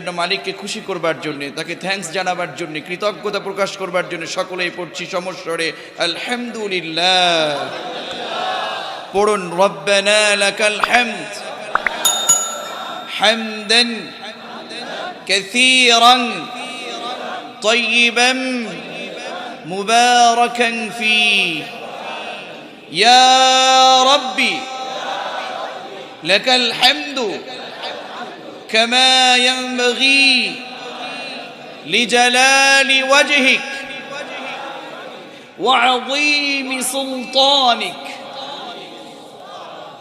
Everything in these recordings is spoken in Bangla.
জন্য, মালিককে খুশি করবার জন্য, তাকে থ্যাঙ্কস জানাবার জন্য, কৃতজ্ঞতা প্রকাশ করবার জন্য সকলেই পড়ছি সমস্বরে আলহামদুলিল্লাহ। পড়ুন রব্বানা লাকাল হামদ হামদান কাসীরান طيبا مباركا فيه يا ربي لك الحمد كما ينبغي لجلال وجهك وعظيم سلطانك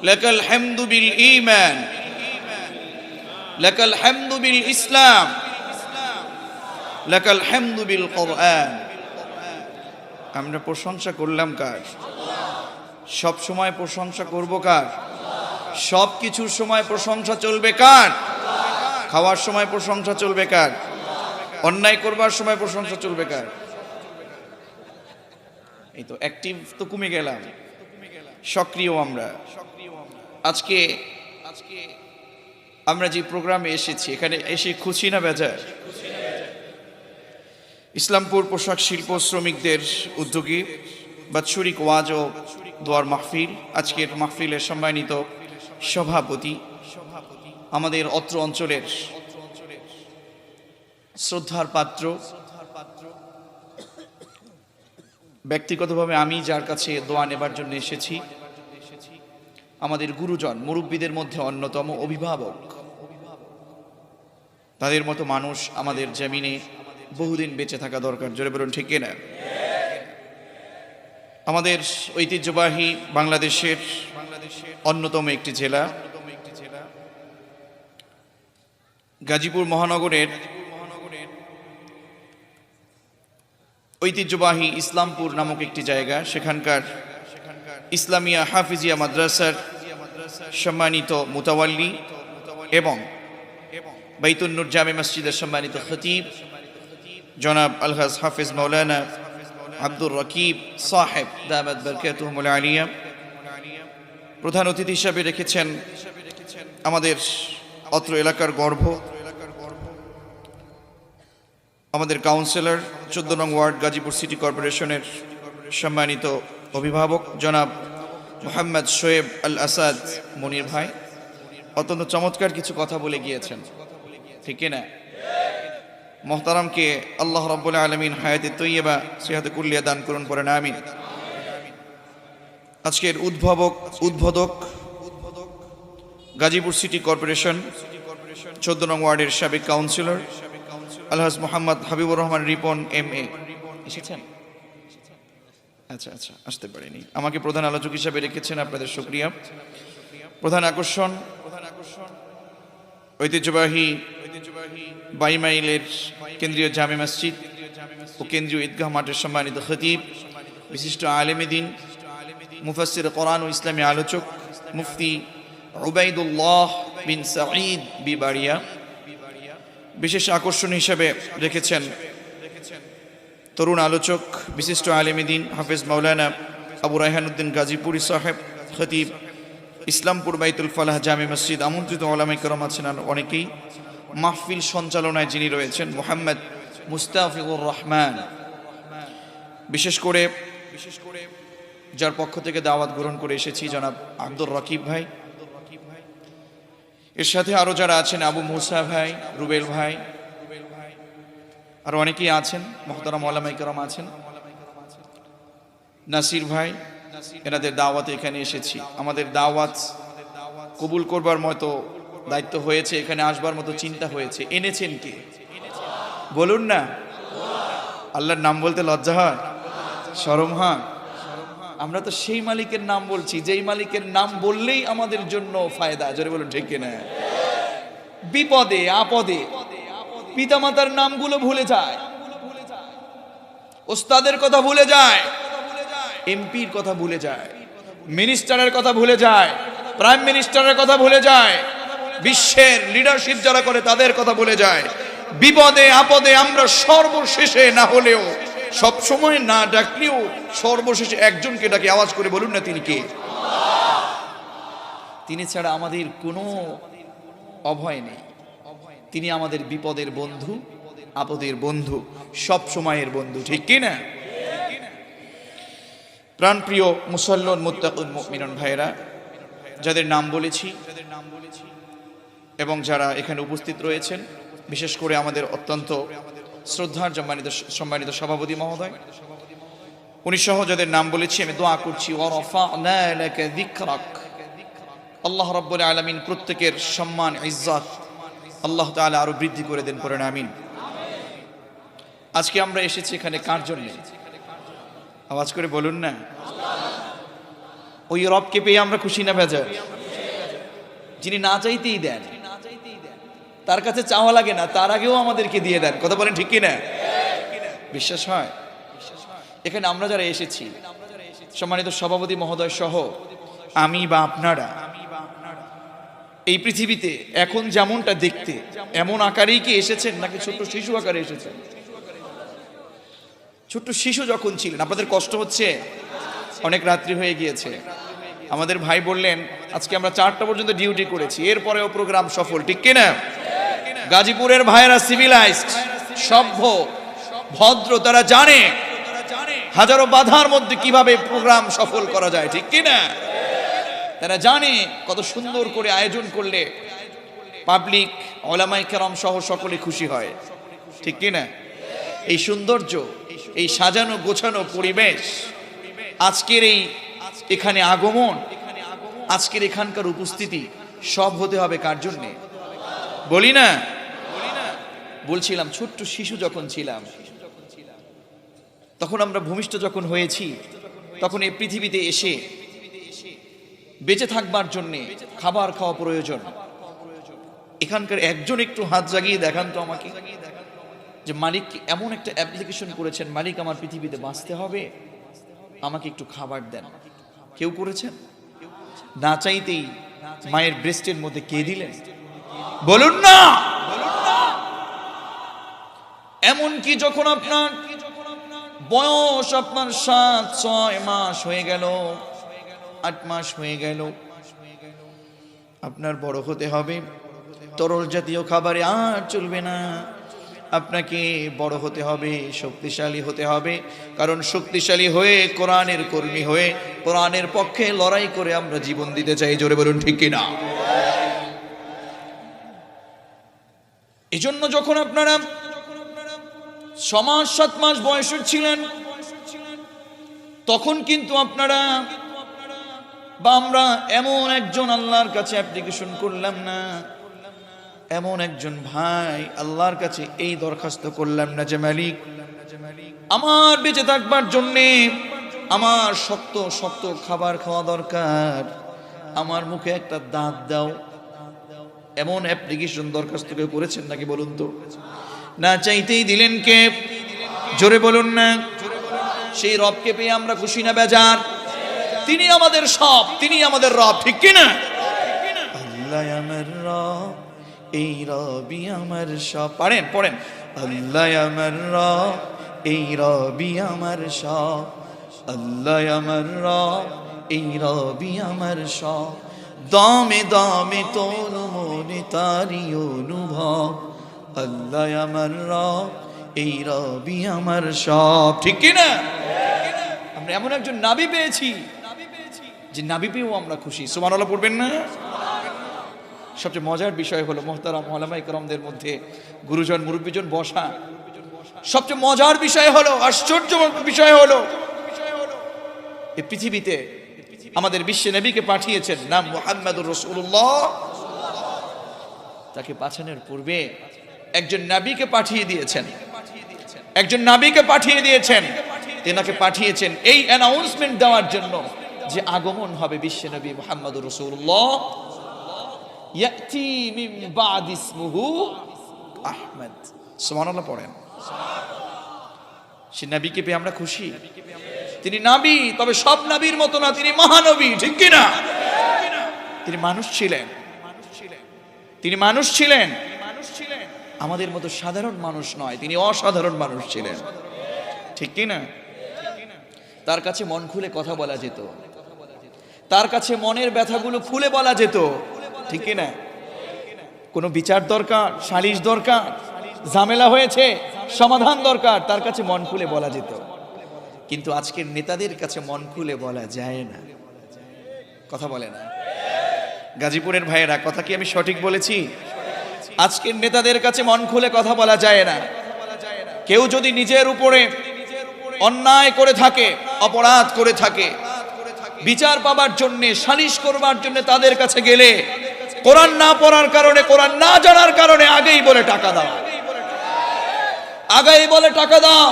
لك الحمد بالإيمان لك الحمد بالإسلام لك الحمد بالقرآن। আমরা প্রশংসা করলাম কার? সব সময় প্রশংসা করব কার? সব কিছুর সময় প্রশংসা চলবে কার? খাওয়ার সময় প্রশংসা চলবে কার? অন্যায় করবার সময় প্রশংসা চলবে কার? এই তো অ্যাক্টিভ তো কমে গেলাম, সক্রিয় আমরা। আজকে আমরা যে প্রোগ্রামে এসেছি, এখানে এসে খুশি না বেজার? ইসলামপুর পোশাক শিল্প শ্রমিকদের উদ্যোগী বাৎসরিক ওয়াজ ও দোয়ার মাহফিল, আজকের মাহফিলের সম্মানিত সভাপতি, আমাদের অত্র অঞ্চলের শ্রদ্ধার পাত্র, ব্যক্তিগতভাবে আমি যার কাছে দোয়া নেবার জন্য এসেছি, আমাদের গুরুজন মুরব্বীদের মধ্যে অন্যতম, অভিভাবক, তাদের মতো মানুষ আমাদের জমিনে বহুদিন বেঁচে থাকা দরকার। জোরে বলুন ঠিক কিনা? আমাদের ঐতিহ্যবাহী বাংলাদেশের অন্যতম একটি জেলা গাজীপুর মহানগরের ঐতিহ্যবাহী ইসলামপুর নামক একটি জায়গা, সেখানকার ইসলামিয়া হাফিজিয়া মাদ্রাসার সম্মানিত মুতাওয়াল্লি এবং বাইতুন নূর জামে মসজিদের সম্মানিত খতিব জনাব আলহাজ হাফিজ মাওলানা আব্দুর রকিব সাহেব দামাত বরকাতুহুমুল আলিয়া প্রধান অতিথি হিসাবে রেখেছেন আমাদের অত্র এলাকার গর্ব, আমাদের কাউন্সিলর 14 নং ওয়ার্ড গাজীপুর সিটি কর্পোরেশনের সম্মানিত অভিভাবক জনাব মোহাম্মদ শোয়েব আল আসাদ মনির ভাই অত্যন্ত চমৎকার কিছু কথা বলে গিয়েছেন, ঠিক না? মোহতারামকে আল্লাহ রাব্বুল আলামিন হায়াতে তৈয়বা সিহাতে কুল্লিয়া দান করুন, পড়েন আমিন। আজকের উদ্বোধক গাজীপুর সিটি কর্পোরেশন 14 নং ওয়ার্ডের সাবেক কাউন্সিলর আলহাজ মোহাম্মদ হাবিবুর রহমান রিপন MA এসেছেন? আচ্ছা আসতে পারেনি, আমাকে প্রধান আলোচক হিসাবে রেখেছেন, আপনাদের শুকরিয়া। প্রধান আকর্ষণ ঐতিহ্যবাহী 22 মাইলের কেন্দ্রীয় জামে মসজিদ ও কেন্দ্রীয় ঈদগাহ মাঠের সম্মানিত খতিব, বিশিষ্ট আলেমে দ্বীন, মুফাসসির কোরআন ও ইসলামী আলোচক মুফতি উবাইদুল্লাহ বিন সাঈদ বিবাড়িয়া। বিশেষ আকর্ষণ হিসেবে রেখেছেন তরুণ আলোচক বিশিষ্ট আলেমে দ্বীন হাফেজ মাওলানা আবু রায়হানুদ্দিন গাজীপুরি সাহেব, খতিব ইসলামপুর বাইতুল ফালাহ জামে মসজিদ। আমন্ত্রিত ওলামায়ে কেরাম আছেন আর অনেকেই। মাহফিল সঞ্চালনায় যিনি রয়েছেন মোহাম্মদ মুস্তাফিজুর রহমান, বিশেষ করে যার পক্ষ থেকে দাওয়াত গ্রহণ করে এসেছি জনাব আব্দুর রকিব ভাই, এর সাথে আরো যারা আছেন আবু মুসা ভাই, রুবেল ভাই, আর অনেকেই আছেন, মুহতারাম ওলামায়ে কেরাম আছেন, নাসির ভাই, এনাদের দাওয়াতে এখানে এসেছি। আমাদের দাওয়াত কবুল করবার মতো দায়িত্ব হয়েছে, এখানে আসবার মতো চিন্তা হয়েছে। এনেছেন কে? বলুন না। আল্লাহর নাম বলতে লজ্জা হয়, শরম হয়? আমরা তো সেই মালিকের নাম বলছি যেই মালিকের নাম বললেই আমাদের জন্য ফায়দা। জোরে বলুন ঠিক কিনা? বিপদে আপদে পিতামাতার নামগুলো ভুলে যায়, ওস্তাদের কথা ভুলে যায়, এমপির কথা ভুলে যায়, মিনিস্টারের কথা ভুলে যায়, প্রাইম মিনিস্টারের কথা ভুলে যায়, বিশ্বের লিডারশিপ যারা করে তাদের কথা ভুলে যায়। বিপদে আপদে আমরা সর্বশেষে না হলেও সব সময় না ডাকলেও সর্বশেষে একজনকে ডাকে। আওয়াজ করে বলুন না তিনি কে? তিনি ছাড়া আমাদের কোনো অভয় নেই, তিনি আমাদের বিপদের বন্ধু, আপদের বন্ধু, সব সময়ের বন্ধু, ঠিক কি না? প্রাণপ্রিয় মুসল্লিন, মুত্তাকুন, মুমিনুন ভাইরা, যাদের নাম বলেছি এবং যারা এখানে উপস্থিত রয়েছেন, বিশেষ করে আমাদের অত্যন্ত শ্রদ্ধার সম্মানিত সভাপতি মহোদয়, উনি সহ যাদের নাম বলেছি, আমি দোয়া করছি ওয়ারাফা'না লাকা যিকরাক, আল্লাহ রাব্বুল আলামিন প্রত্যেকের সম্মান, ইজ্জত আল্লাহ তাআলা আরো বৃদ্ধি করে দেন, পড়েন আমিন। আজকে আমরা এসেছি এখানে কার জন্য? আওয়াজ করে বলুন না। ওই রবকে পেয়ে আমরা খুশি না বেজার? যিনি না চাইতেই দেন, তার কাছে চাওয়া লাগে না, তার আগেও আমাদেরকে দিয়ে দেন, কথা বলেন ঠিক কি না? বিশ্বাস হয়? এখানে আমরা যারা এসেছি, সম্মানিত সভাপতি মহোদয় সহ আমি বা আপনারা, এই পৃথিবীতে এখন যেমনটা দেখতে এমন আকারেই কি এসেছেন, নাকি ছোট্ট শিশু আকারে এসেছেন? ছোট্ট শিশু যখন ছিলেন, আপনাদের কষ্ট হচ্ছে? অনেক রাত্রি হয়ে গিয়েছে। আমাদের ভাই বললেন আজকে আমরা 4টা পর্যন্ত ডিউটি করেছি, এরপরেও প্রোগ্রাম সফল, ঠিক কিনা? গাজীপুরের ভাইয়েরা সিভিলাইজড, সভ্য, ভদ্র, তারা জানে হাজারো বাধার মধ্যে কিভাবে প্রোগ্রাম সফল করা যায়, ঠিক কিনা? তারা জানে কত সুন্দর করে আয়োজন করলে পাবলিক, ওলামায়ে কেরাম সহ সকলে খুশি হয়, ঠিক কিনা? এই সৌন্দর্য, এই সাজানো গোছানো পরিবেশ, আজকের এই এখানে আগমন, আজকের এখানকার উপস্থিতি, সব হতে হবে কার জন্যে? বলি না, বলছিলাম ছোট্ট শিশু যখন ছিলাম, তখন আমরা ভূমিষ্ঠ যখন হয়েছি, তখন এই পৃথিবীতে এসে বেঁচে থাকবার জন্যে খাবার খাওয়া প্রয়োজন। এখানকার একজন একটু হাত জাগিয়ে দেখান তো আমাকে, যে মালিক এমন একটা অ্যাপ্লিকেশন করেছেন, মালিক আমার পৃথিবীতে বাঁচতে হবে, আমাকে একটু খাবার দেন। কেউ করেছেন? না চাইতেই মায়ের ব্রেস্টের মধ্যে কে দিলেন? বলুন না। এমন কি যখন আপনার বয়স আপনার 7-6 মাস হয়ে গেল, 8 মাস হয়ে গেল, আপনার বড় হতে হবে, তরল জাতীয় খাবারে আর চলবে না, আপনাকে বড় হতে হবে, শক্তিশালী হতে হবে। কারণ শক্তিশালী হয়ে, কোরআনের কর্মী হয়ে, কোরআনের পক্ষে লড়াই করে আমরা জীবন দিতে চাই, জোরে বলুন ঠিক কিনা? এজন্য যখন আপনারা 6 মাস 7 মাস বয়সের ছিলেন, তখন কিন্তু আপনারা বা আমরা এমন একজন আল্লাহর কাছে অ্যাপ্লিকেশন করলাম না, এমন একজন ভাই আল্লাহর কাছে এই দরখাস্ত করলাম না যে মালিক আমার বেঁচে থাকবার জন্যে আমার শক্ত শক্ত খাবার খাওয়া দরকার, আমার মুখে একটা দাঁত দাও। এমন অ্যাপ্লিকেশন দরখাস্ত কেউ করেছেন নাকি বলুন তো? না চাইতেই দিলেন কে? জোরে বলুন না। সেই রবকে পেয়ে আমরা খুশি না বেজার? তিনি আমাদের সব, তিনি আমাদের রব, ঠিক কিনা? আল্লাহ আমার রব, এই রবি আমার সব। পড়েন পড়েন, আল্লাহ আমার রব, এই রবি আমার সব, আল্লাহ আমার রব, এই রবি আমার সব, দমে দমে তোর মনে তারি অনুভব, আল্লাহ আমার রব, এই রবি আমার সব, ঠিক কিনা? আমরা এমন একজন নাবি পেয়েছি যে নাবি পেয়েও আমরা খুশি। সুবহানাল্লাহ পড়বেন না? সবচেয়ে মজার বিষয় হলো মুহতারাম উলামায়ে কেরামদের মধ্যে গুরুজন মুরব্বীজন বসা। সবচেয়ে মজার বিষয় হলো, আশ্চর্য বিষয় হলো, এই পৃথিবীতে আমাদের বিশ্ব নবীকে পাঠিয়েছেন, নাম মুহাম্মদুর রাসূলুল্লাহ। তাকে পাঠানোর পূর্বে একজন নবীকে পাঠিয়ে দিয়েছেন, একজন নবীকে পাঠিয়ে দিয়েছেন, তেনাকে পাঠিয়েছেন এই অ্যানাউন্সমেন্ট দেওয়ার জন্য যে আগমন হবে বিশ্ব নবী মুহাম্মদুর রাসূলুল্লাহ, ইয়াতি মিন বাদ ইসমুহু আহমদ। সুবহানাল্লাহ পড়েন। সে নবীকে পেয়ে আমরা খুশি। তিনি নবী, তবে সব নবীর মতো না, তিনি মহানবী, ঠিক কিনা? তিনি মানুষ ছিলেন, তিনি মানুষ ছিলেন, আমাদের মতো সাধারণ মানুষ নয়, তিনি অসাধারণ মানুষ ছিলেন, ঠিক কিনা? তার কাছে মন খুলে কথা বলা যেত, তার কাছে মনের ব্যথাগুলো খুলে বলা যেত, ঠিক কিনা? কোনো বিচার দরকার, সালিশ দরকার, ঝামেলা হয়েছে, সমাধান দরকার, তার কাছে মন খুলে বলা যেত। কিন্তু আজকের নেতাদের কাছে মন খুলে বলা যায় না। কথা বলে না গাজীপুরের ভাইয়েরা, কথা কি আমি সঠিক বলেছি? আজকের নেতাদের কাছে মন খুলে কথা বলা যায় না। কেউ যদি নিজের উপরে অন্যায় করে থাকে, অপরাধ করে থাকে, বিচার পাবার জন্য, সালিশ করবার জন্য তাদের কাছে গেলে কোরআন না পড়ার কারণে, কোরআন না জানার কারণে আগেই বলে টাকা দাও, আগেই বলে টাকা দাও,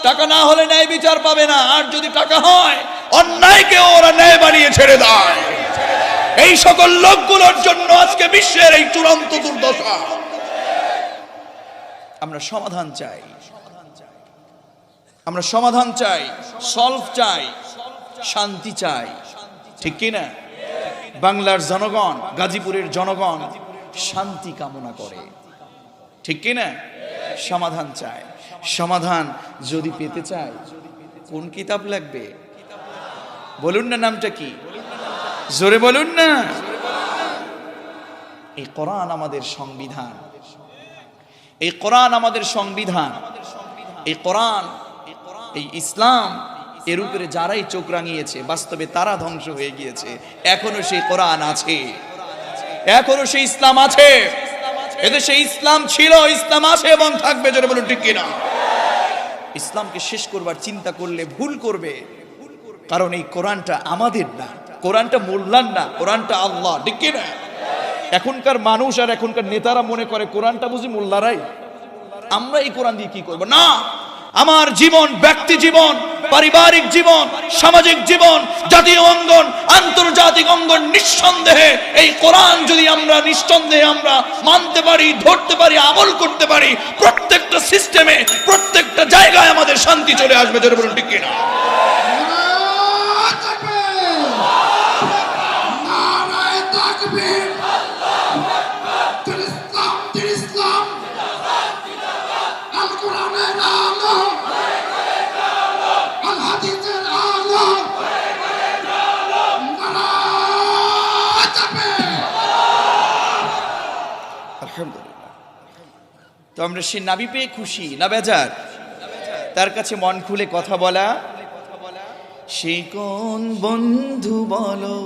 টাকা না হলে ন্যায় বিচার পাবে না। আর যদি টাকা হয়, অন্যায়কে ওরা ন্যায় বানিয়ে ছেড়ে দেয়। এই সকল লোকগুলোর জন্য আজকে বিশ্বের এই চূড়ান্ত দুর্দশা। আমরা সমাধান চাই, আমরা সমাধান চাই, সলভ চাই, শান্তি চাই, ঠিক কি না? বাংলার জনগণ, গাজীপুরের জনগণ শান্তি কামনা করে, ঠিক কি না? সমাধান চায়। সমাধান যদি পেতে চায় কোন কিতাব লাগবে? বলুন না, নামটা কি? জোরে বলুন না। এই কোরআন আমাদের সংবিধান, এই কোরআন আমাদের সংবিধান, এই কোরআন, এই ইসলাম, এর উপরে যারাই চোখ রাঙিয়েছে বাস্তবে তারা ধ্বংস হয়ে গিয়েছে। এখনো সেই কোরআন আছে, এখনো সেই ইসলাম আছে, এদেশে ইসলাম ছিল, ইসলাম আছে এবং থাকবে। জোরে বলুন ঠিক কিনা? ইসলামকে শেষ করবার চিন্তা করলে ভুল করবে, কারণ এই কোরআনটা আমাদের না, কোরআনটা মোল্লার না, কোরআনটা আল্লাহ, ঠিক কিনা? এখনকার মানুষ আর এখনকার নেতারা মনে করে কোরআনটা বুঝি মোল্লারাই, আমরা এই কোরআন দিয়ে কি করব? না, আমার জীবন, ব্যক্তি জীবন, পারিবারিক জীবন, সামাজিক জীবন, জাতীয় অঙ্গন, আন্তর্জাতিক অঙ্গন, নিঃসন্দেহে এই কোরআন যদি আমরা নিঃসন্দেহে আমরা মানতে পারি, ধরতে পারি, আমল করতে পারি, প্রত্যেকটা সিস্টেমে, প্রত্যেকটা জায়গায় আমাদের শান্তি চলে আসবে। জোরে বলুন ঠিক কিনা? তো আমরা সে নাবি পেয়ে খুশি না বেজার? তার কাছে মন খুলে কথা বলা। সেই কোন বন্ধু বলো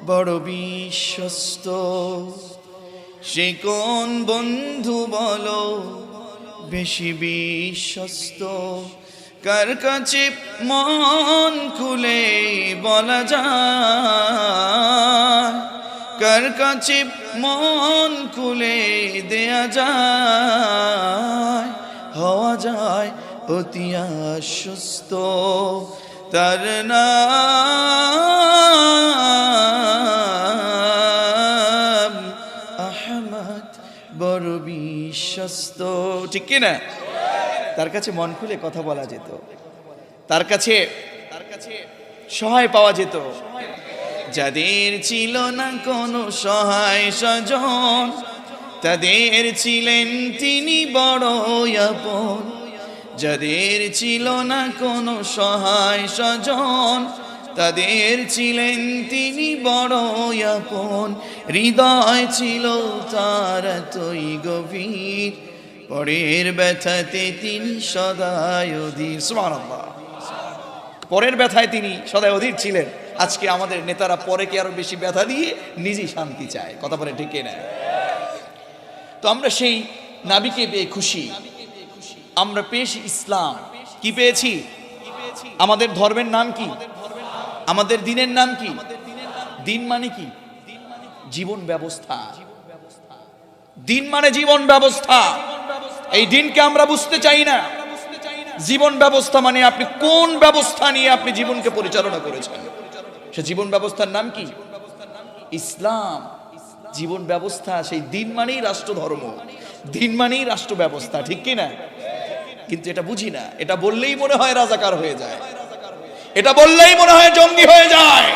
বড় বিশ্বস্ত, সেই কোন বন্ধু বলো বেশি বিশ্বস্ত, কার কাছে মন খুলে বলা যায়, কার কাছে মন খুলে দেয়া যায়, হওয়া যায় অতি আশ্বস্ত, তার নাম আহমদ বড় বিশ্বস্ত, ঠিক কিনা? তার কাছে মন খুলে কথা বলা যেত, তার কাছে সহায় পাওয়া যেত। যাদের ছিল না কোনো সহায় স্বজন, তাদের ছিলেন তিনি বড় আপন। যাদের ছিল না কোনো সহায় স্বজন, তাদের ছিলেন তিনি বড় আপন। হৃদয় ছিল তার এতই গভীর, পরের ব্যথাতে তিনি সদায় অধীর। সুবহানাল্লাহ, পরের ব্যথায় তিনি সদায় অধীর ছিলেন। আজকে আমাদের নেতারা পরেকে আরো বেশি ব্যথা দিয়ে নিজেই শান্তি চায়। কথা বলে ঠিক না? তো আমরা সেই নাবিকে পেয়ে খুশি, আমরা পেয়েছি ইসলাম। কি পেয়েছি? আমাদের ধর্মের নাম কি? আমাদের দিনের নাম কি? দিন মানে কি? জীবন ব্যবস্থা। দিন মানে জীবন ব্যবস্থা। এই দিনকে আমরা বুঝতে চাই না। জীবন ব্যবস্থা মানে আপনি কোন ব্যবস্থা নিয়ে আপনি জীবনকে পরিচালনা করেছেন, সে জীবন ব্যবস্থার নাম কি? ইসলাম। জীবন ব্যবস্থা, সেই দিন মানেই রাষ্ট্র ধর্ম, দিন মানেই রাষ্ট্র ব্যবস্থা, ঠিক কি না? কিন্তু এটা বুঝি না। এটা বললেই মনে হয় রাজাকার হয়ে যায়, এটা বললেই মনে হয় জঙ্গি হয়ে যায়।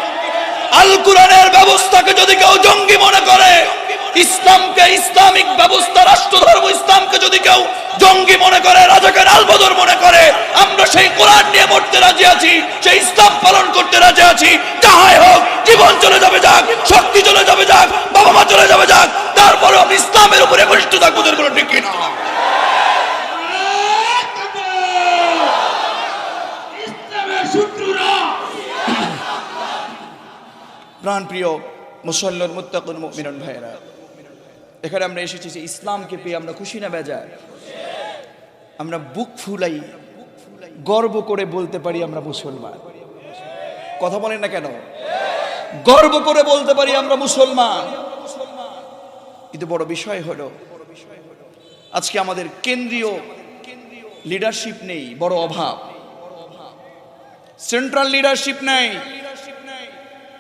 আল কুরআনের ব্যবস্থাকে যদি কেউ জঙ্গি মনে করে, ইসলামকে, ইসলামিক ব্যবস্থা, রাষ্ট্র ধর্ম ইসলামকে যদি কেউ জঙ্গি মনে করে, রাজাকার আল বদর মনে করে, আমরা সেই কোরআন নিয়ে মরতে রাজি। রাজি আছি, সেই ইসলাম পালন করতে রাজি আছি। যাহাই হোক, জীবন চলে যাবে যাক, শক্তি চলে যাবে যাক, বাবা মা চলে যাবে যাক, তারপরে আমি ইসলামের উপরে বলিষ্ঠ থাকবো। কোনো ঠিক কিনা? প্রাণ প্রিয় মুসল্লির মুত্তাকুন মুমিনুন ভাইরা, এখানে আমরা এসেছি যে ইসলামকে পেয়ে আমরা খুশি না বেজার? আমরা বুক ফুলাই গর্ব করে বলতে পারি আমরা মুসলমান। কথা বলেন না কেন? গর্ব করে বলতে পারি আমরা মুসলমান। কিন্তু বড় বিষয় হলো আজকে আমাদের কেন্দ্রীয় লিডারশিপ নেই, বড় অভাব। সেন্ট্রাল লিডারশিপ নাই।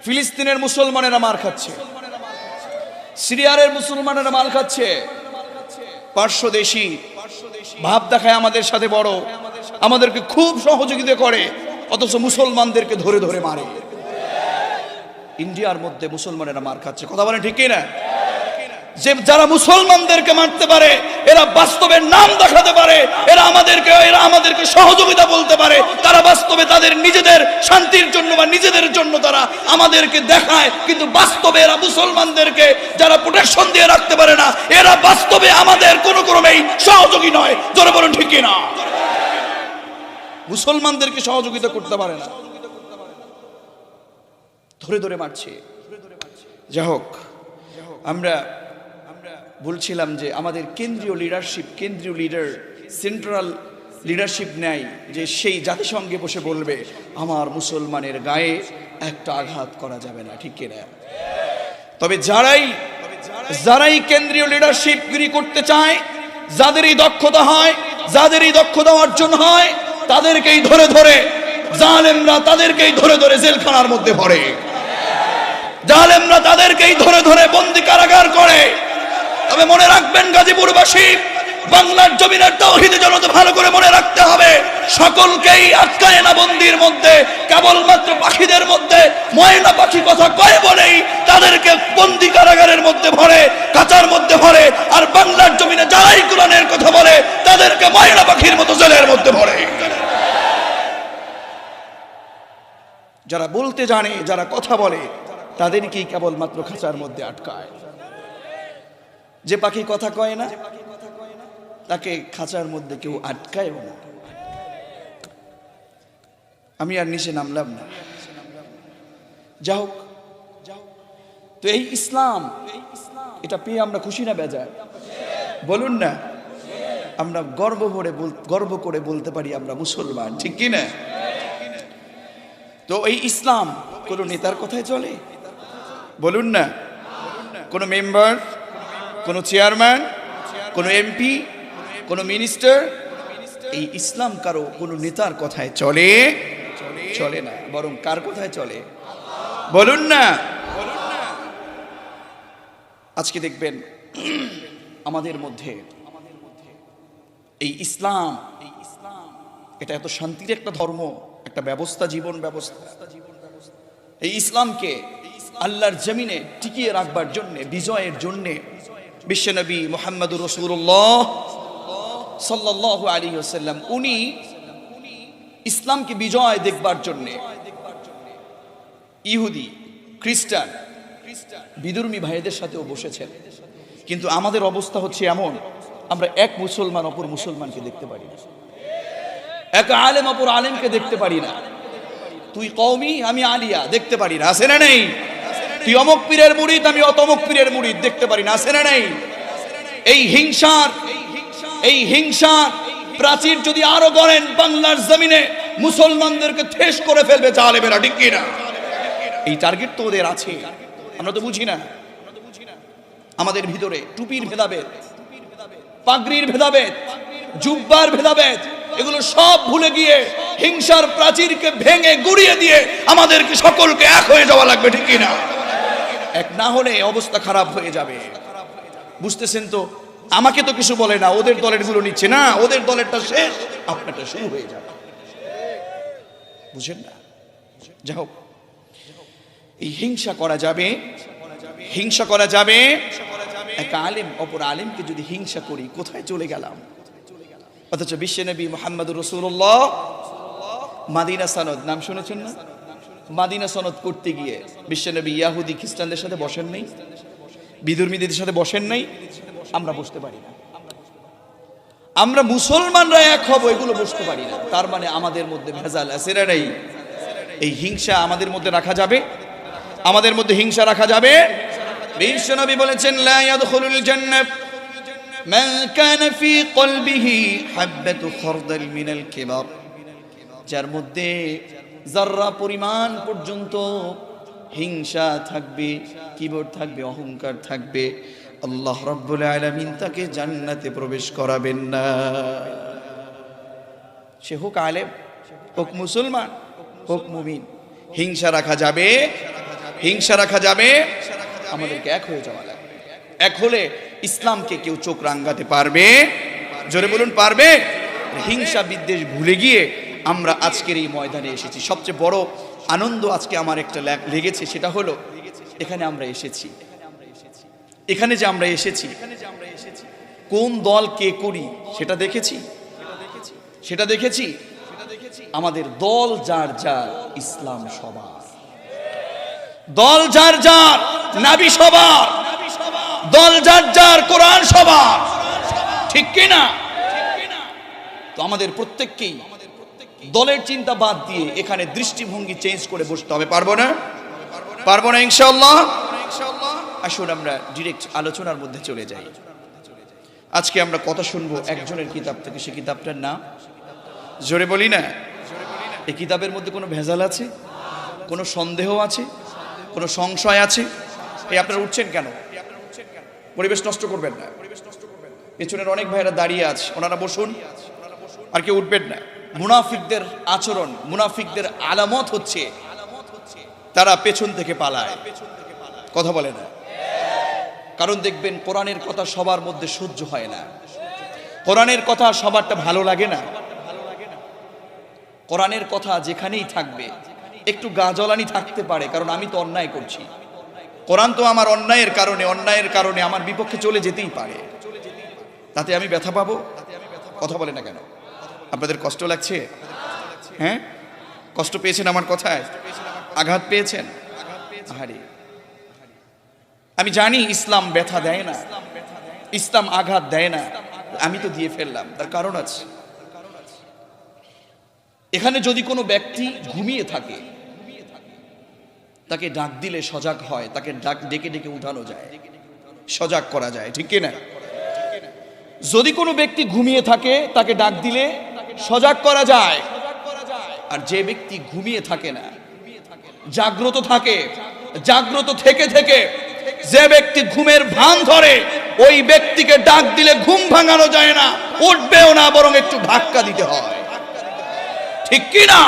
ফিলিস্তিনের মুসলমানেরা মার খাচ্ছে, সিরিয়ার মুসলমানেরা মার খাচ্ছে, পার্শ্বদেশী ভাব দেখায় আমাদের সাথে বড়, আমাদেরকে খুব সহযোগিতা করে, অথচ মুসলমানদেরকে ধরে ধরে মারে। ইন্ডিয়ার মধ্যে মুসলমানেরা মার খাচ্ছে। কথা বলেন ঠিক কিনা? যে যারা মুসলমানদেরকে মারতে পারে, এরা বাস্তবে নাম দেখাতে পারে, এরা আমাদেরকে সহযোগিতা বলতে পারে, তারা বাস্তবে তাদের নিজেদের শান্তির জন্য বা নিজেদের জন্য তারা আমাদেরকে দেখায়, কিন্তু বাস্তবে এরা মুসলমানদেরকে যারা প্রোটেকশন দিয়ে রাখতে পারে না, এরা বাস্তবে আমাদের কোনো ক্রমেই সহযোগী নয়। জোরে বলুন ঠিক কিনা? মুসলমানদেরকে সহযোগিতা করতে পারে না, ধরে ধরে মারছে। যাই হোক, আমরা বলছিলাম যে আমাদের কেন্দ্রীয় লিডারশিপ, কেন্দ্রীয় লিডার, সেন্ট্রাল লিডারশিপ নেয় যে সেই জাতিসংঘে বসে বলবে আমার মুসলমানের গায়ে একটা আঘাত করা যাবে না। ঠিক কিনা? তবে যারাই কেন্দ্রীয় লিডারশিপ গিরি করতে চায়, যাদেরই দক্ষতা হয়, যাদেরই দক্ষতা অর্জন হয়, তাদেরকেই ধরে ধরে জালেমরা তাদেরকেই ধরে ধরে জেলখানার মধ্যে ভরে, জালেমরা তাদেরকেই ধরে ধরে বন্দি কারাগার করে। তবে মনে রাখবেন গাজীপুরবাসী, বাংলার জমিনের তাওহীদে জনতা ভালো করে মনে রাখতে হবে, সকলকেই আটকায় না বন্দির মধ্যে, কেবলমাত্র পাখিদের মধ্যে ময়না পাখি কথা কয় বলেই তাদেরকে বন্দি কারাগারের মধ্যে ভরে, কাঁচার মধ্যে ভরে। আর বাংলার জমিনে যারাই কোরআনের কথা বলে তাদেরকে ময়না পাখির মতো জেলের মধ্যে ভরে। যারা বলতে জানে, যারা কথা বলে, তাদেরকেই কেবলমাত্র খাঁচার মধ্যে আটকায়। যে পাখি কথা কয় না, তাকে খাঁচার মধ্যে কেউ আটকায় না। আমি আর নিচে নামলাম না। যা হোক, তো এই ইসলাম, এটা পেয়ে আমরা খুশি না বেজার? বলুন না। আমরা গর্ব করে বলতে পারি আমরা মুসলমান। ঠিক কি না? তো এই ইসলাম কোন নেতার কথায় চলে? বলুন না। কোন মেম্বার, কোন চেয়ারম্যান, কোন এমপি, কোন মিনিস্টার, এই ইসলাম কারো কোন নেতার কথায় চলে না, বরং কার কথায় চলে? বলুন না। আজকে দেখবেন আমাদের মধ্যে এই ইসলাম, এটা এত শান্তির একটা ধর্ম, একটা ব্যবস্থা, জীবন ব্যবস্থা। এই ইসলামকে আল্লাহর জমিনে টিকিয়ে রাখবার জন্য, বিজয়ের জন্য বিশ্বনবী মুহাম্মদুর রাসূলুল্লাহ সাল্লাল্লাহু আলাইহি ওয়াসাল্লাম উনি ইসলামকে বিজয় দেখবার জন্য ইহুদি, খ্রিস্টান, বিধর্মী ভাইদের সাথেও বসেছেন। কিন্তু আমাদের অবস্থা হচ্ছে এমন, আমরা এক মুসলমান অপর মুসলমানকে দেখতে পারি না, এক আলেম অপর আলেমকে দেখতে পারি না। তুই কওমি, আমি আলিয়া, দেখতে পারি না। আছে না নেই? তুই অমুক পীরের মুরিদ, আমি অতমুক পীরের মুরিদ, দেখতে পারি না। আছে না নেই? এই হিংসার প্রাচীর যদি আরো গড়েন বাংলার জমিনে, মুসলমানদেরকে ঠেস করে ফেলবে জালেমেরা। ঠিক কি না? এই টার্গেট তো ওদের আছে, আমরা তো বুঝি না। আমাদের ভিতরে টুপির ভেদাভেদ, পাগড়ির ভেদাভেদ, জুব্বার ভেদাভেদ, এগুলো সব ভুলে গিয়ে হিংসার প্রাচীরকে ভেঙে গুড়িয়ে দিয়ে আমাদেরকে সকলকে এক হয়ে যাওয়া লাগবে। ঠিক কি না? এক না হলে অবস্থা খারাপ হয়ে যাবে। বুঝতেছেন তো? আমাকে তো কিছু বলে না, ওদের দলের গুলো নিচ্ছে না, ওদের দলেরটা শেষ, আপনারটা শুরু হয়ে যাবে। বুঝেন না? যাই হোক, এই হিংসা করা যাবে। এক আলেম অপর আলেমকে যদি হিংসা করি, কোথায় চলে গেলাম? অথচ বিশ্বনবী মুহাম্মদুর রাসূলুল্লাহ মাদিনা সনদ নাম শুনেছেন না? মাদিনা সনদ করতে গিয়ে বিশ্বনবী ইয়াহুদি খ্রিস্টানদের সাথে বসেন নাই, বিধর্মীদের সাথে বসেন নাই। আমরা বসতে পারি না। আমরা মুসলমানরা এক হব, এগুলো বসতে পারি না। তার মানে আমাদের মধ্যে ভেজাল আছে না নাই? এই হিংসা আমাদের মধ্যে রাখা যাবে? আমাদের মধ্যে হিংসা রাখা যাবে? বিশ্বনবী বলেছেন লা ইয়াদখুলুল জান্নাহ মান কানা ফি কলবিহি হাববাতু খারদাল মিনাল কিবার, যার মধ্যে যাররা পরিমাণ পর্যন্ত হিংসা থাকবে, কিবর থাকবে, অহংকার থাকবে, আল্লাহ রাব্বুল আলামিন তাকে জান্নাতে প্রবেশ করাবেন না। সে হোক আলেম, হোক মুসলমান, হোক মুমিন। হিংসা রাখা যাবে? হিংসা রাখা যাবে? আমাদেরকে এক হয়ে যাওয়া লাগবে। এক হলে ইসলামকে কেউ চোখ রাঙাতে পারবে? জোরে বলুন, পারবে? হিংসা বিদ্বেষ ভুলে গিয়ে আমরা আজকের এই ময়দানে এসেছি। সবচেয়ে বড় আনন্দ আজকে আমার একটা লেগেছে, সেটা হলো এখানে আমরা এসেছি। এখানে যে আমরা এসেছি, কোন দল কে করি সেটা দেখেছি, সেটা দেখেছি। আমাদের দল যার যার, ইসলাম সবার। দল যার যার, নবী সবার। দল যার যার, কোরআন সবার। ঠিক কি না? তো আমাদের প্রত্যেককেই দলের চিন্তা বাদ দিয়ে এখানে দৃষ্টিভঙ্গি চেঞ্জ করে বসতে হবে। পারবো না? পারবো না ইনশাআল্লাহ। আসুন আমরা ডিরেক্ট আলোচনার মধ্যে চলে যাই। আজকে আমরা কথা শুনবো একজনের কিতাব থেকে। সে কিতাবটার নাম জোরে বলি না? এই কিতাবের মধ্যে কোনো ভেজাল আছে? কোনো সন্দেহ আছে? কোনো সংশয় আছে? এই আপনারা উঠছেন কেন? পরিবেশ নষ্ট করবেন না। পেছনের অনেক ভাইরা দাঁড়িয়ে আছে, ওনারা বসুন, আর কেউ উঠবেন না। মুনাফিকদের আচরণ, মুনাফিকদের আলামত হচ্ছে তারা পেছন থেকে পালায়, কথা বলে না। কারণ দেখবেন কোরআনের কথা সবার মধ্যে সহ্য হয় না, কোরআনের কথা সবারটা ভালো লাগে না। কোরআনের কথা যেখানেই থাকবে একটু গা জ্বলানি থাকতে পারে, কারণ আমি তো অন্যায় করছি। কোরআন তো আমার অন্যায়ের কারণে আমার বিপক্ষে চলে যেতেই পারে, তাতে আমি ব্যথা পাবো। কথা বলে না কেন? আপনাদের কষ্ট লাগছে? হ্যাঁ, কষ্ট পেয়েছেন আমার কথায়? আঘাত পেয়েছেন? আহারে, আমি জানি ইসলাম ব্যথা দেয় না, ইসলাম আঘাত দেয় না, আমি তো দিয়ে ফেললাম। তার কারণ আছে। এখানে যদি কোনো ব্যক্তি ঘুমিয়ে থাকে, তাকে ডাক দিলে সজাগ হয়, তাকে ডেকে ডেকে উঠানো যায়, সজাগ করা যায়। ঠিক কিনা? যদি কোনো ব্যক্তি ঘুমিয়ে থাকে, তাকে ডাক দিলে সজাগ করা যায়। আর যে ব্যক্তি ঘুমিয়ে থাকে না, জাগ্রত থাকে, জাগ্রত থেকে থেকে যে ব্যক্তি ঘুমের ভান ধরে, ওই ব্যক্তিকে ডাক দিলে ঘুম ভাঙানো যায় না, উঠবেও না, বরং একটু ধাক্কা দিতে হয়। ঠিক কি না?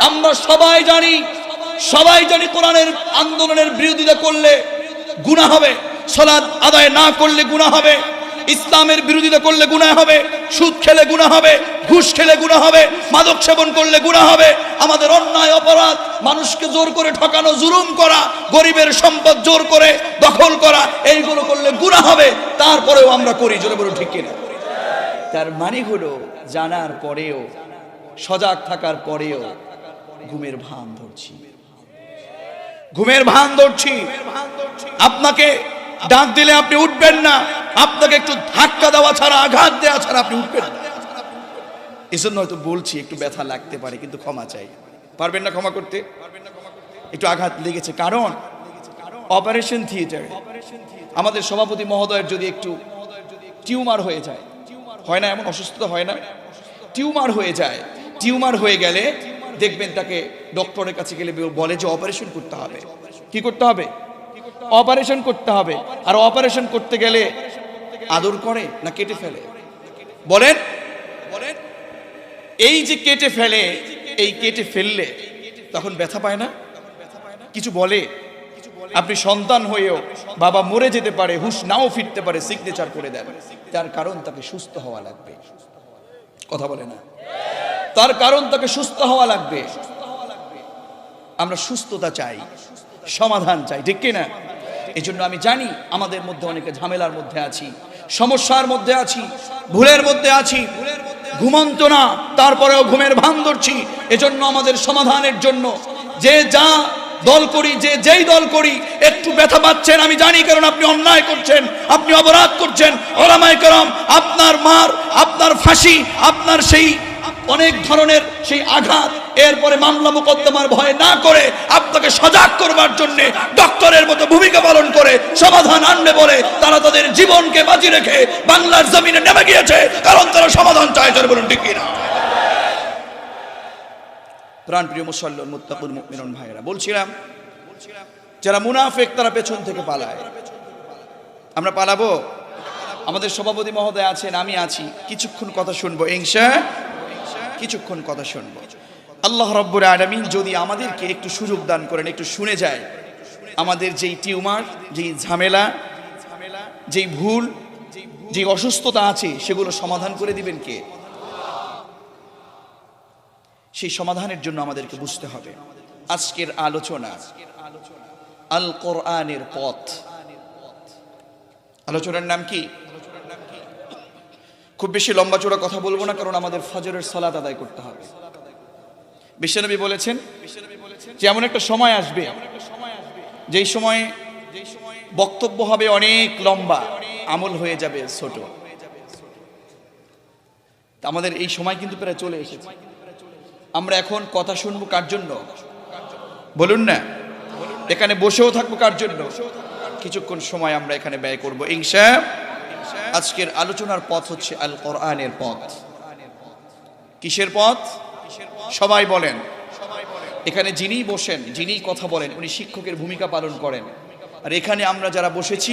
আমরা সবাই জানি কোরআনের আন্দোলনের বিরোধিতা করলে গুনাহ হবে, সালাত আদায় না করলে গুনাহ হবে, ইসলামের বিরোধিতা করলে গুনাহ হবে, সুদ খেলে গুনাহ হবে, ঘুষ খেলে গুনাহ হবে, মাদক সেবন করলে গুনাহ হবে। আমাদের অন্যায় অপরাধ, মানুষকে জোর করে ঠকানো, জুলুম করা, গরিবের সম্পদ জোর করে দখল করা, এইগুলো করলে গুনাহ হবে। তারপরেও আমরা করি। জোরে বলো ঠিক কিনা? তার মানে হলো জানার পরেও, সজাগ থাকার পরেও ঘুমের ভান ধরছি, ঘুমের ভান ধরছি। আপনাকে ডাক দিলে আপনি উঠবেন না, আপনাকে একটু ধাক্কা দেওয়া ছাড়া, আঘাত দেওয়া ছাড়া আপনি উঠবেন না। এজন্য হয়তো বলছি, একটু ব্যথা লাগতে পারে, কিন্তু ক্ষমা চাই। পারবেন না ক্ষমা করতে? একটু আঘাত লেগেছে। কারণ অপারেশন থিয়েটারে আমাদের সভাপতি মহোদয়ের যদি একটু টিউমার হয়ে যায়, হয় না? এমন অসুস্থতা হয় না? টিউমার হয়ে যায়। টিউমার হয়ে গেলে দেখবেন তাকে ডক্টরের কাছে গেলে বলে যে অপারেশন করতে হবে। কি করতে হবে? অপারেশন করতে হবে। আর অপারেশন করতে গেলে আদর করে না কেটে ফেলে? বলেন। এই যে কেটে ফেলে, এই কেটে ফেললে তখন ব্যথা পায় না? কিছু বলে? আপনি সন্তান হয়েও বাবা মরে যেতে পারে, হুঁশ নাও ফিরতে পারে, সিগনেচার করে দেন। তার কারণ তাকে সুস্থ হওয়া লাগবে। কথা বলে না? তার কারণ তাকে সুস্থ হওয়া লাগবে। আমরা সুস্থতা চাই, সমাধান চাই। ঠিক কিনা? এই জন্য আমি জানি আমাদের মধ্যে অনেকে ঝামেলার মধ্যে আছি, সমস্যার মধ্যে আছি, ভুলের মধ্যে আছি। ঘুমন্ত না, তারপরেও ঘুমের ভান ধরছি। এজন্য আমাদের সমাধানের জন্য যে যা দল করি, যে যেই দল করি, একটু ব্যথা পাচ্ছেন আমি জানি, কারণ আপনি অন্যায় করছেন, আপনি অপরাধ করছেন। ওলামায়ে কেরাম আপনার মার, আপনার ফাঁসি, আপনার সেই অনেক ধরনের সেই আঘাত, এরপরে মামলা মোকদ্দমার ভয় না করে আপনাকে সজাগ করবার জন্য ডক্টরের মতো ভূমিকা পালন করে সমাধান আনবে বলে তারা তাদের জীবনকে বাজি রেখে বাংলার জমিনে নেমে গিয়েছে, কারণ তারা সমাধান চায়। জোরে বলুন ঠিক কিনা? প্রাণপ্রিয় মুসল্লিন, মুত্তাকুন, মুমিনুন ভাইরা, বলছিলাম যারা মুনাফিক তারা পেছন থেকে পালায়। আমরা পালাবো? আমাদের সভাপতি মহোদয় আছেন, আমি আছি, কিছুক্ষণ কথা শুনবো ইনশাআল্লাহ, কিছুক্ষণ কথা শুনবো। আল্লাহ রাব্বুল আলামিন যদি আমাদেরকে একটু সুযোগ দান করেন, একটু শুনে যায়, আমাদের যেই টিউমার, যেই ঝামেলা, যেই ভুল, যেই অসুস্থতা আছে সেগুলো সমাধান করে দিবেন কে? সেই সমাধানের জন্য আমাদেরকে বুঝতে হবে আজকের আলোচনা আল কোরআনের পথ। আলোচনার নাম কি? খুব বেশি লম্বা চড়া কথা বলবো না, কারণ আমাদের ফজরের সালাত আদায় করতে হবে। বিশ্বনবী বলেছেন যে এমন একটা সময় আসবে যেই সময়ে বক্তব্য হবে অনেক লম্বা, আমল হয়ে যাবে ছোট। আমাদের এই সময় কিন্তু প্রায় চলে এসেছে। আমরা এখন কথা শুনবো কার জন্য বলুন না? এখানে বসেও থাকবো কার জন্য? কিছুক্ষণ সময় আমরা এখানে ব্যয় করবো ইনশাআল্লাহ। আজকের আলোচনার পথ হচ্ছে আল কোরআনের পথ। কিসের পথ? সবাই বলেন। এখানে যিনি বসেন, যিনি কথা বলেন, উনি শিক্ষকের ভূমিকা পালন করেন, আর এখানে আমরা যারা বসেছি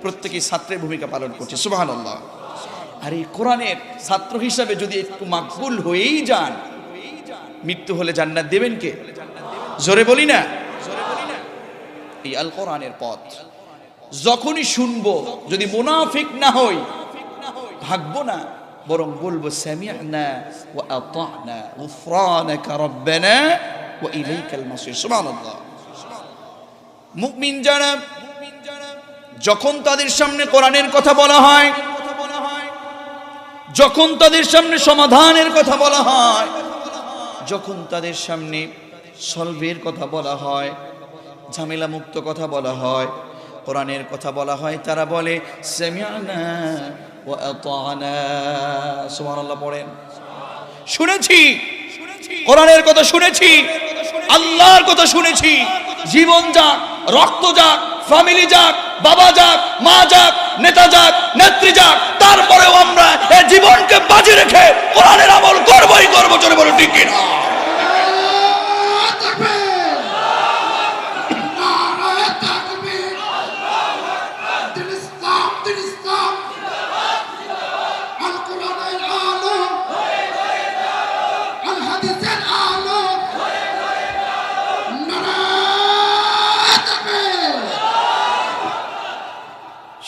প্রত্যেকেই ছাত্রের ভূমিকা পালন করছি। সুবহানাল্লাহ। আর এই কোরআনের ছাত্র হিসাবে যদি একটু মাকবুল হয়েই যান, মৃত্যু হলে জান্নাত দেবেন কে? জোরে বলি না? এই আল কোরআনের পথ যখনই শুনবো, যদি মুনাফিক না হই, ভাগবো না, বরং বলবো সামি'না ওয়া আতা'না গুফরানাকা রাব্বানা ওয়া ইলাইকাল মাসির। সুবহানাল্লাহ। মুমিন যারা যখন তাদের সামনে কোরআনের কথা বলা হয়, যখন তাদের সামনে সমাধানের কথা বলা হয়, যখন তাদের সামনে সলভের কথা বলা হয়, ঝামেলা মুক্ত কথা বলা হয়, কোরআনের কথা বলা হয়, তারা বলে সামি'না ওয়া আতা'না। সুবহানাল্লাহ পড়েন। শুনেছি, কোরআনের কথা শুনেছি, আল্লাহর কথা শুনেছি। জীবন যাক, রক্ত যাক, ফ্যামিলি যাক, বাবা যাক, মা যাক, নেতা যাক, নেত্রী যাক, তারপরেও আমরা এই জীবনকে বাজি রেখে কোরআনের আমল করবই করব। চলে বলো ঠিক কিনা?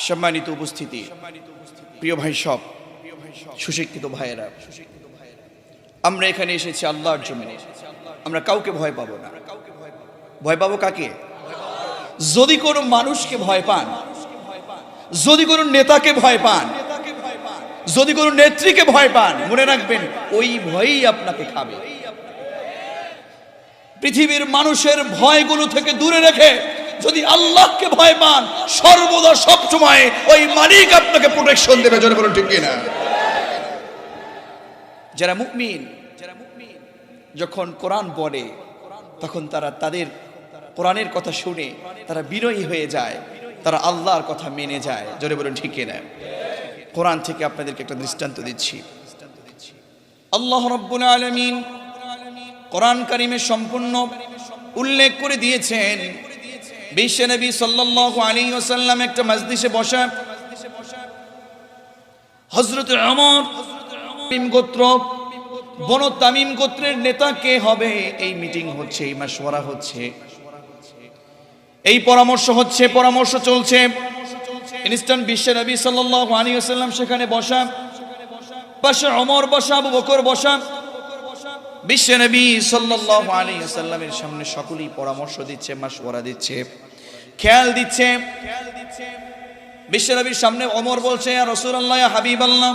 সম্মানিত উপস্থিতি, প্রিয় ভাই সব, সুশিক্ষিত ভাইয়েরা, আমরা এখানে এসেছি আল্লাহর জন্য। আমরা কাউকে ভয় পাবো না। ভয় পাবো কাকে? যদি কোনো মানুষকে ভয় পান, যদি কোনো নেতাকে ভয় পান, যদি কোনো নেত্রীকে ভয় পান, মনে রাখবেন ওই ভয়ই আপনাকে খাবে। পৃথিবীর মানুষের ভয়গুলো থেকে দূরে রেখে যদি আল্লাহকে ভয় পান, সর্বদা সব সময় ওই মালিক আপনাকে প্রোটেকশন দেবে। জোরে বলুন ঠিক কিনা? যারা মুমিন যখন কোরআন পড়ে, তখন তারা তাদের কোরআনের কথা শুনে তারা বিনয়ী হয়ে যায়, তারা আল্লাহর কথা মেনে যায়। জোরে বলুন ঠিক কিনা? কোরআন থেকে আপনাদেরকে একটা দৃষ্টান্ত দিচ্ছি। আল্লাহ রাব্বুল আলামিন কোরআন কারিমে সম্পূর্ণ উল্লেখ করে দিয়েছেন। বিশ্বনবী সাল্লাল্লাহু আলাইহি ওয়াসাল্লাম একটা মজলিসে বসা, হযরত ওমর তামিম গোত্র, বনু তামিম গোত্রের নেতা কে হবে এই মিটিং হচ্ছে, এই মাশওয়ারা হচ্ছে, এই পরামর্শ হচ্ছে, পরামর্শ চলছে। ইনস্ট্যান্ট বিশ্বনবী সাল্লাল্লাহু আলাইহি ওয়াসাল্লাম সেখানে বসা, পাশে ওমর বসা, আবু বকর বসা। বিশ্বনবী সাল্লাল্লাহু আলাইহি ওয়াসাল্লামের সামনে সকলেই পরামর্শ দিচ্ছে, মাশওয়ারা দিচ্ছে, খেয়াল দিচ্ছে। বিশ্বনবীর সামনে ওমর বলছে, ইয়া রাসূলুল্লাহ, ইয়া হাবিবাল্লাহ,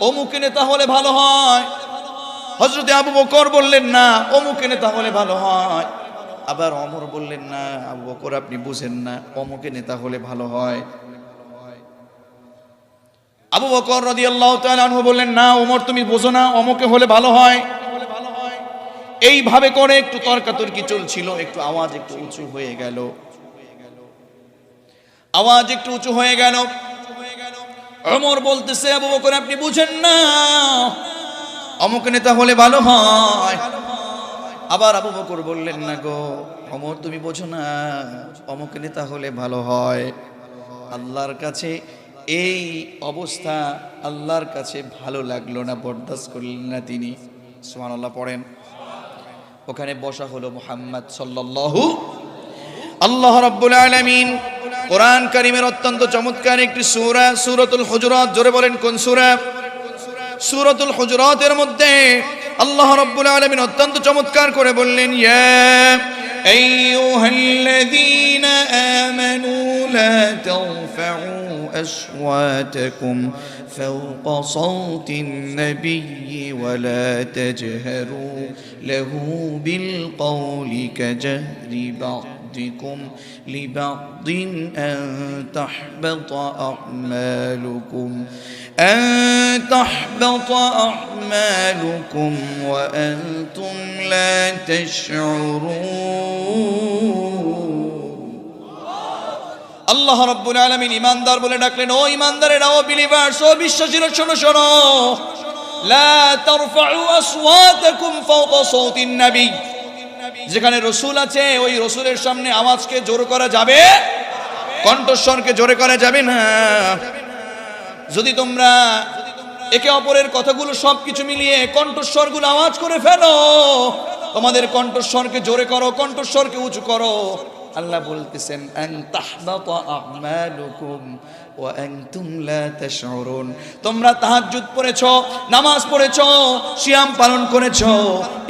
অমুক নেতা হলে ভালো হয়। হযরতে আবু বকর বললেন না, অমুক নেতা হলে ভালো হয়। আবার ওমর বললেন না, আবু বকর আপনি বুঝেন না, অমুক নেতা হলে ভালো হয়। আবু বকর রাদিয়াল্লাহু তাআলা আনহু বললেন না ওমর তুমি বোঝো না, অমুকে হলে ভালো হয়। এইভাবে করে একটু তর্কাতর্কি চলছিল, একটু আওয়াজ একটু উঁচু হয়ে গেল, আওয়াজ একটু উঁচু হয়ে গেল। ওমর বলতেছে আবু বকর আপনি বুঝেন না, অমুক নেতা হলে ভালো হয়। আবার আবু বকর বললেন না গো ওমর তুমি বোঝো না, অমুক নেতা হলে ভালো হয়। আল্লাহর কাছে এই অবস্থা আল্লাহর কাছে ভালো লাগলো না, বরদাস্ত করলেন না তিনি। সুবহানাল্লাহ পড়েন। ওখানে বসা হলো মুহাম্মদ সাল্লাল্লাহু। আল্লাহ রাব্বুল আলামিন কোরআন কারীমের অত্যন্ত চমৎকার একটি সূরা সূরাতুল হুজুরাত, জোরে বলেন কোন সূরা? সূরাতুল হুজুরাতের মধ্যে আল্লাহ রাব্বুল আলামিন অত্যন্ত চমৎকার করে বললেন ইয়া আইয়ুহাল্লাযীনা আমানু লা তারফাউ আসওয়াতাকুম ফাওকা সাওতিন নাবিয়্যি ওয়া লা তাজহারু লাহু বিল কওলি কাজহরি বা'দিকুম লিবা'দিন আন তাহবাতা আ'মালুকুম وأنتم لا تشعرون। আল্লাহ রাব্বুল আলামিন ঈমানদার বলে ডাকলেন, ও ঈমানদারেরা, ও বিলিভার্স, ও বিশ্বাসীরা, শোনো শোনো, লা তারফাউ আসওয়াতাকুম ফাওকা সাওতিন নবী। যেখানে রাসূল আছে ওই রাসূলের সামনে আওয়াজকে জোর করা যাবে, কণ্ঠস্বরকে জোরে করা যাবে না। যদি তোমরা একে অপরের কথাগুলো সবকিছু মিলিয়ে কণ্ঠস্বরগুলো আওয়াজ করে ফেলো, তোমাদের কণ্ঠস্বরকে জোরে করো, কণ্ঠস্বরকে উঁচু করো। আল্লাহ বলতেছেন আন তাহবাতা আ'মালুকুম ওয়া আনতুম লা তাশউরুন। তোমরা তাহাজ্জুদ পড়েছো, নামাজ পড়েছো, সিয়াম পালন করেছো,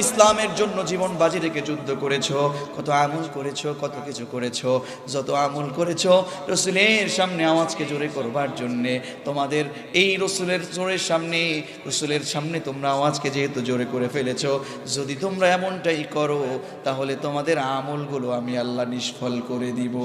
ইসলামের জন্য জীবন বাজি রেখে যুদ্ধ করেছো, কত আমল করেছো, কত কিছু করেছো। যত আমল করেছো রাসূলের সামনে আওয়াজকে জোরে করবার জন্য, তোমাদের এই রাসূলের জোরের সামনে, রাসূলের সামনে তোমরা আওয়াজকে যেহেতু জোরে করে ফেলেছো, যদি তোমরা এমনটাই করো তাহলে তোমাদের আমলগুলো আমি আল্লাহ নিষ্ফল করে দিব।